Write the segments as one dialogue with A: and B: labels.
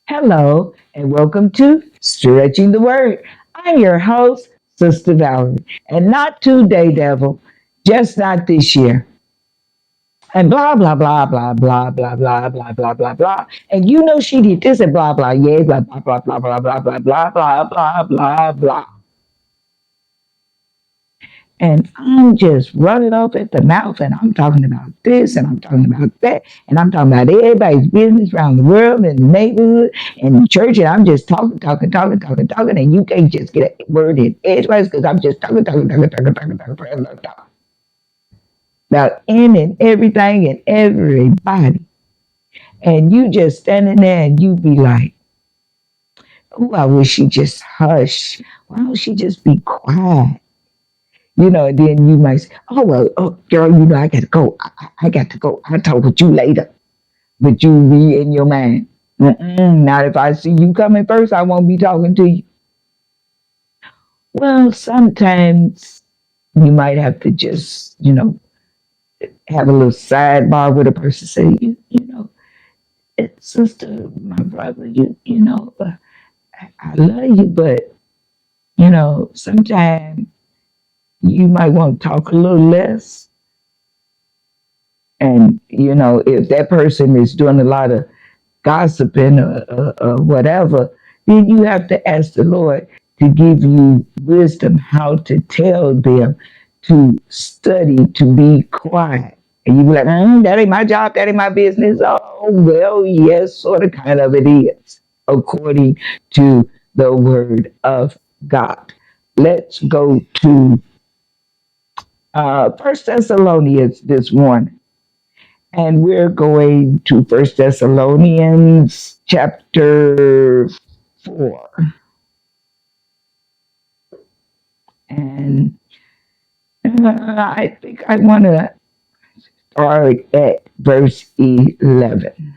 A: Hello, and welcome to Stretching the Word. I'm your host, Sister Valerie, and not today, devil, just not this year. And blah, blah, blah, blah, blah, blah, blah, blah, blah, blah, blah. And you know she did this and blah, blah, yeah, blah, blah, blah, blah, blah, blah, blah, blah, blah, blah, blah, blah. And I'm just running off at the mouth, and I'm talking about this, and I'm talking about that, and I'm talking about everybody's business around the world, and the neighborhood, and the church, and I'm just talking, talking, talking, talking, talking, and you can't just get a word in edgewise because I'm just talking, talking, talking, talking, talking, talking, talking, talking about any and everything and everybody. And you just standing there, and you be like, "Oh, I wish she just hush. Why don't she just be quiet?" And then you might say, "Oh well, oh girl, I got to go. I got to go. I'll talk with you later." But you be in your mind. Not if I see you coming first, I won't be talking to you. Well, sometimes you might have to just, have a little sidebar with a person. Say, sister, my brother, I love you, but sometimes you might want to talk a little less. And if that person is doing a lot of gossiping or whatever, then you have to ask the Lord to give you wisdom how to tell them to study to be quiet. And you be like, that ain't my job, that ain't my business. Oh, well, yes, sort of, kind of it is, according to the word of God. Let's go to First Thessalonians this morning. And we're going to First Thessalonians chapter 4. And I think I want to start at verse 11.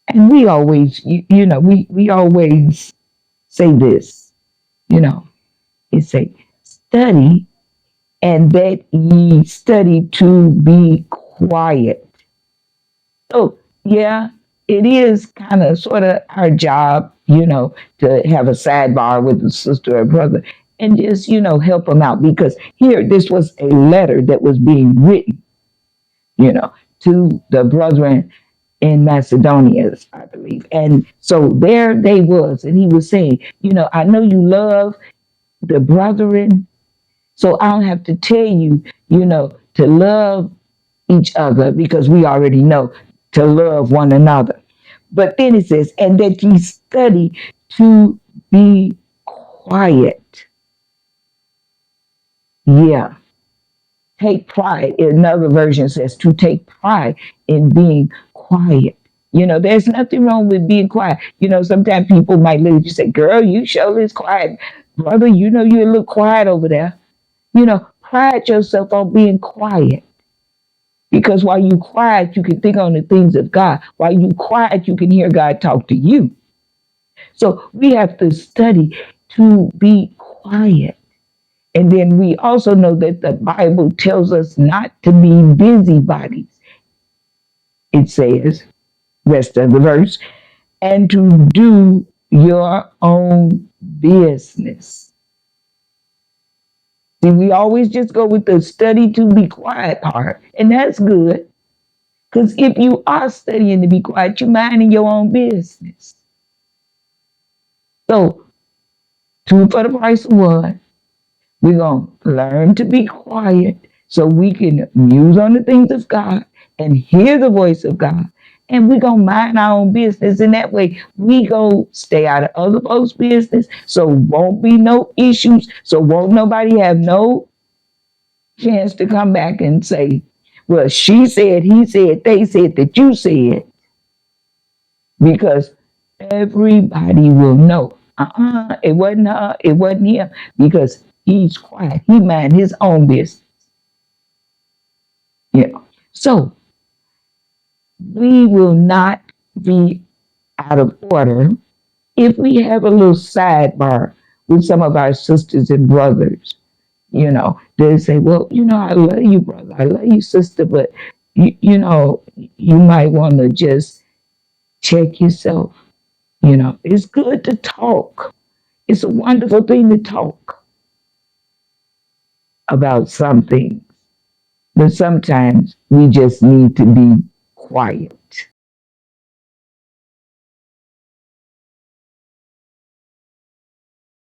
A: And we always, we always say this, you know, it say, study and that ye study to be quiet. So, yeah, it is kind of sort of our job, to have a sidebar with a sister or brother and just, help them out because here, this was a letter that was being written, you know, to the brethren in Macedonia, I believe. And so there they was, and he was saying, I know you love the brethren, so I don't have to tell you, to love each other because we already know to love one another. But then it says, and that ye study to be quiet. Yeah. Take pride. Another version says to take pride in being quiet. There's nothing wrong with being quiet. Sometimes people might look at you and say, girl, you sure is quiet. Brother, you're a little quiet over there. Pride yourself on being quiet. Because while you quiet, you can think on the things of God. While you quiet, you can hear God talk to you. So we have to study to be quiet. And then we also know that the Bible tells us not to be busybodies. It says, rest of the verse, and to do your own business. See, we always just go with the study to be quiet part, and that's good. Because if you are studying to be quiet, you're minding your own business. So, two for the price of one. We're going to learn to be quiet so we can muse on the things of God and hear the voice of God. And we're going to mind our own business. And that way, we go stay out of other folks' business. So won't be no issues. So won't nobody have no chance to come back and say, well, she said, he said, they said that you said. Because everybody will know. It wasn't her, it wasn't him. Because he's quiet. He mind his own business. So we will not be out of order if we have a little sidebar with some of our sisters and brothers. They say, well, I love you, brother. I love you, sister, but you might want to just Check yourself. It's good to talk. It's a wonderful thing to talk about something, but sometimes we just need to be quiet.